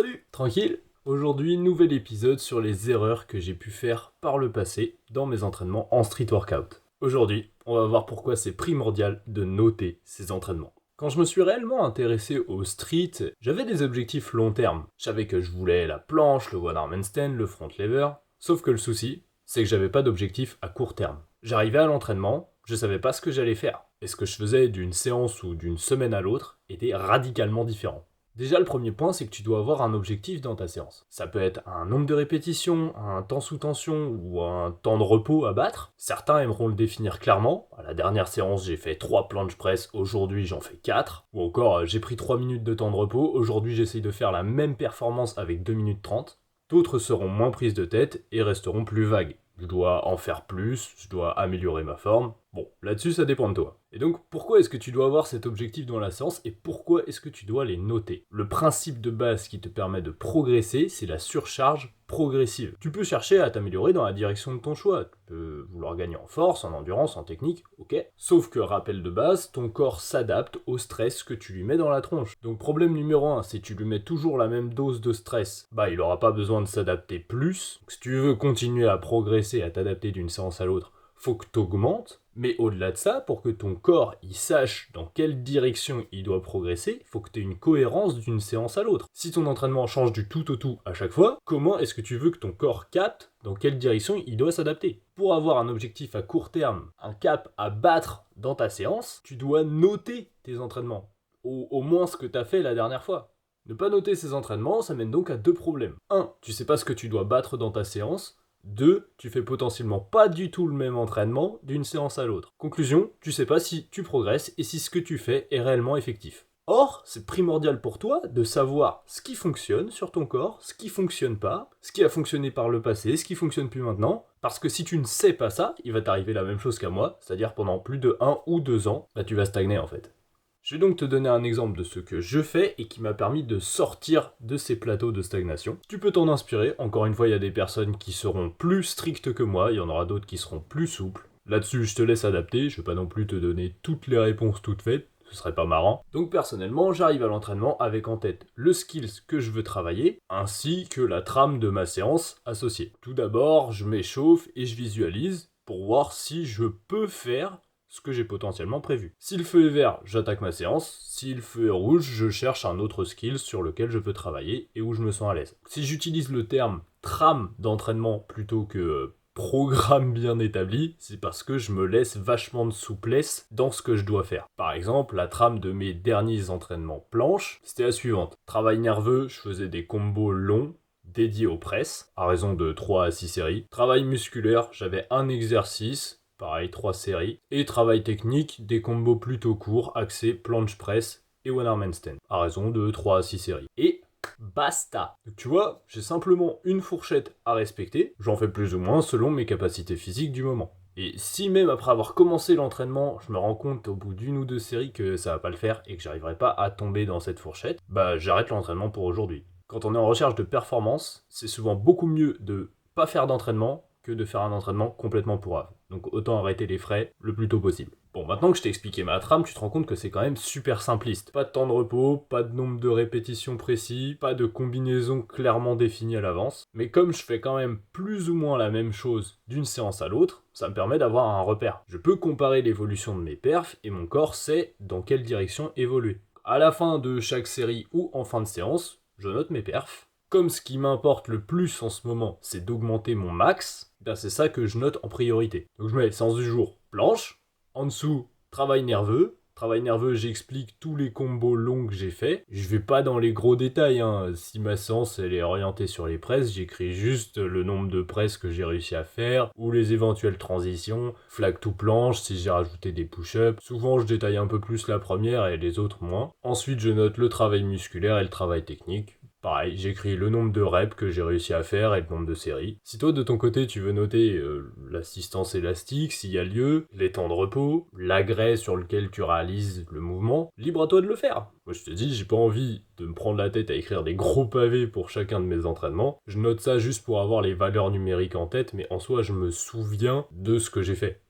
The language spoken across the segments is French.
Salut, tranquille. Aujourd'hui, nouvel épisode sur les erreurs que j'ai pu faire par le passé dans mes entraînements en street workout. Aujourd'hui, on va voir pourquoi c'est primordial de noter ces entraînements. Quand je me suis réellement intéressé au street, j'avais des objectifs long terme. Je savais que je voulais la planche, le one arm handstand, le front lever. Sauf que le souci, c'est que j'avais pas d'objectif à court terme. J'arrivais à l'entraînement, je savais pas ce que j'allais faire. Et ce que je faisais d'une séance ou d'une semaine à l'autre était radicalement différent. Déjà, le premier point, c'est que tu dois avoir un objectif dans ta séance. Ça peut être un nombre de répétitions, un temps sous tension ou un temps de repos à battre. Certains aimeront le définir clairement. À la dernière séance, j'ai fait 3 planches press, aujourd'hui j'en fais 4. Ou encore, j'ai pris 3 minutes de temps de repos, aujourd'hui j'essaye de faire la même performance avec 2 minutes 30. D'autres seront moins prises de tête et resteront plus vagues. Je dois en faire plus, je dois améliorer ma forme. Bon, là-dessus ça dépend de toi. Et donc, pourquoi est-ce que tu dois avoir cet objectif dans la séance et pourquoi est-ce que tu dois les noter? Le principe de base qui te permet de progresser, c'est la surcharge progressive. Tu peux chercher à t'améliorer dans la direction de ton choix. Tu peux vouloir gagner en force, en endurance, en technique, ok. Sauf que, rappel de base, ton corps s'adapte au stress que tu lui mets dans la tronche. Donc problème numéro 1, si tu lui mets toujours la même dose de stress, il aura pas besoin de s'adapter plus. Donc, si tu veux continuer à progresser, à t'adapter d'une séance à l'autre, faut que tu augmentes, mais au-delà de ça, pour que ton corps il sache dans quelle direction il doit progresser, faut que tu aies une cohérence d'une séance à l'autre. Si ton entraînement change du tout au tout à chaque fois, comment est-ce que tu veux que ton corps capte dans quelle direction il doit s'adapter? Pour avoir un objectif à court terme, un cap à battre dans ta séance, tu dois noter tes entraînements, au moins ce que tu as fait la dernière fois. Ne pas noter ces entraînements, ça mène donc à 2 problèmes. 1. Tu sais pas ce que tu dois battre dans ta séance. 2. Tu fais potentiellement pas du tout le même entraînement d'une séance à l'autre. Conclusion, tu sais pas si tu progresses et si ce que tu fais est réellement effectif. Or, c'est primordial pour toi de savoir ce qui fonctionne sur ton corps, ce qui fonctionne pas, ce qui a fonctionné par le passé, ce qui fonctionne plus maintenant, parce que si tu ne sais pas ça, il va t'arriver la même chose qu'à moi, c'est-à-dire pendant plus de 1 ou 2 ans, tu vas stagner en fait. Je vais donc te donner un exemple de ce que je fais et qui m'a permis de sortir de ces plateaux de stagnation. Tu peux t'en inspirer, encore une fois il y a des personnes qui seront plus strictes que moi, il y en aura d'autres qui seront plus souples. Là-dessus je te laisse adapter, je vais pas non plus te donner toutes les réponses toutes faites, ce serait pas marrant. Donc personnellement j'arrive à l'entraînement avec en tête le skills que je veux travailler, ainsi que la trame de ma séance associée. Tout d'abord je m'échauffe et je visualise pour voir si je peux faire ce que j'ai potentiellement prévu. Si le feu est vert, j'attaque ma séance. Si le feu est rouge, je cherche un autre skill sur lequel je peux travailler et où je me sens à l'aise. Si j'utilise le terme trame d'entraînement plutôt que programme bien établi, c'est parce que je me laisse vachement de souplesse dans ce que je dois faire. Par exemple, la trame de mes derniers entraînements planche, c'était la suivante. Travail nerveux, je faisais des combos longs, dédiés aux presses, à raison de 3 à 6 séries. Travail musculaire, j'avais un exercice, pareil, 3 séries. Et travail technique, des combos plutôt courts, axés planche press et one arm handstand, à raison de 3 à 6 séries. Et basta. Donc tu vois, j'ai simplement une fourchette à respecter, j'en fais plus ou moins selon mes capacités physiques du moment. Et si même après avoir commencé l'entraînement, je me rends compte au bout d'une ou 2 séries que ça va pas le faire et que j'arriverai pas à tomber dans cette fourchette, j'arrête l'entraînement pour aujourd'hui. Quand on est en recherche de performance, c'est souvent beaucoup mieux de pas faire d'entraînement que de faire un entraînement complètement pourrave. Donc autant arrêter les frais le plus tôt possible. Bon, maintenant que je t'ai expliqué ma trame, tu te rends compte que c'est quand même super simpliste. Pas de temps de repos, pas de nombre de répétitions précis, pas de combinaison clairement définie à l'avance. Mais comme je fais quand même plus ou moins la même chose d'une séance à l'autre, ça me permet d'avoir un repère. Je peux comparer l'évolution de mes perfs et mon corps sait dans quelle direction évoluer. À la fin de chaque série ou en fin de séance, je note mes perfs. Comme ce qui m'importe le plus en ce moment, c'est d'augmenter mon max, c'est ça que je note en priorité. Donc je mets séance du jour, planche. En dessous, travail nerveux. Travail nerveux, j'explique tous les combos longs que j'ai fait. Je vais pas dans les gros détails, hein. Si ma séance elle est orientée sur les presses, j'écris juste le nombre de presses que j'ai réussi à faire, ou les éventuelles transitions, flag to planche si j'ai rajouté des push-ups. Souvent je détaille un peu plus la première et les autres moins. Ensuite je note le travail musculaire et le travail technique. Pareil, j'écris le nombre de reps que j'ai réussi à faire et le nombre de séries. Si toi de ton côté tu veux noter l'assistance élastique, s'il y a lieu, les temps de repos, l'agrès sur lequel tu réalises le mouvement, libre à toi de le faire. Moi je te dis, j'ai pas envie de me prendre la tête à écrire des gros pavés pour chacun de mes entraînements. Je note ça juste pour avoir les valeurs numériques en tête, mais en soi je me souviens de ce que j'ai fait.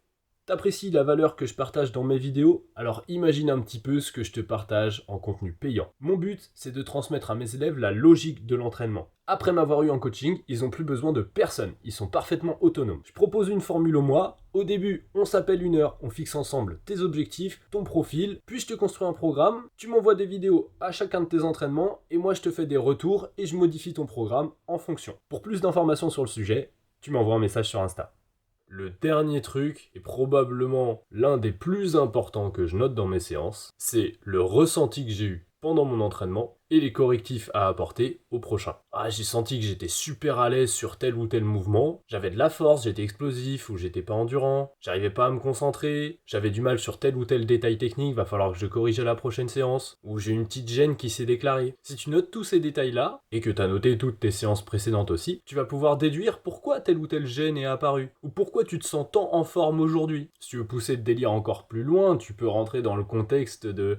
T'apprécies la valeur que je partage dans mes vidéos? Alors imagine un petit peu ce que je te partage en contenu payant. Mon but, c'est de transmettre à mes élèves la logique de l'entraînement. Après m'avoir eu en coaching, ils n'ont plus besoin de personne, ils sont parfaitement autonomes. Je propose une formule au mois, au début on s'appelle 1 heure, on fixe ensemble tes objectifs, ton profil, puis je te construis un programme, tu m'envoies des vidéos à chacun de tes entraînements, et moi je te fais des retours et je modifie ton programme en fonction. Pour plus d'informations sur le sujet, tu m'envoies un message sur Insta. Le dernier truc, et probablement l'un des plus importants que je note dans mes séances, c'est le ressenti que j'ai eu pendant mon entraînement et les correctifs à apporter au prochain. J'ai senti que j'étais super à l'aise sur tel ou tel mouvement, j'avais de la force, j'étais explosif ou j'étais pas endurant, j'arrivais pas à me concentrer, j'avais du mal sur tel ou tel détail technique, va falloir que je corrige à la prochaine séance, ou j'ai une petite gêne qui s'est déclarée. Si tu notes tous ces détails-là, et que tu as noté toutes tes séances précédentes aussi, tu vas pouvoir déduire pourquoi telle ou telle gêne est apparue, ou pourquoi tu te sens tant en forme aujourd'hui. Si tu veux pousser le délire encore plus loin, tu peux rentrer dans le contexte de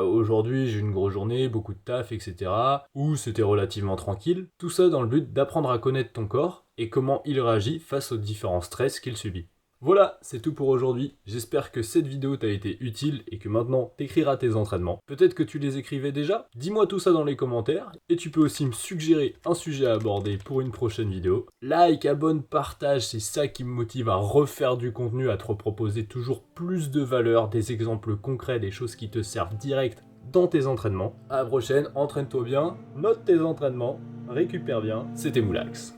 aujourd'hui j'ai une grosse journée, beaucoup de taf, etc. Ou c'était relativement tranquille. Tout ça dans le but d'apprendre à connaître ton corps et comment il réagit face aux différents stress qu'il subit. Voilà, c'est tout pour aujourd'hui. J'espère que cette vidéo t'a été utile et que maintenant t'écriras tes entraînements. Peut-être que tu les écrivais déjà. Dis-moi tout ça dans les commentaires. Et tu peux aussi me suggérer un sujet à aborder pour une prochaine vidéo. Like, abonne, partage, c'est ça qui me motive à refaire du contenu, à te proposer toujours plus de valeur, des exemples concrets, des choses qui te servent direct dans tes entraînements. À la prochaine, entraîne-toi bien, note tes entraînements, récupère bien. C'était Moulax.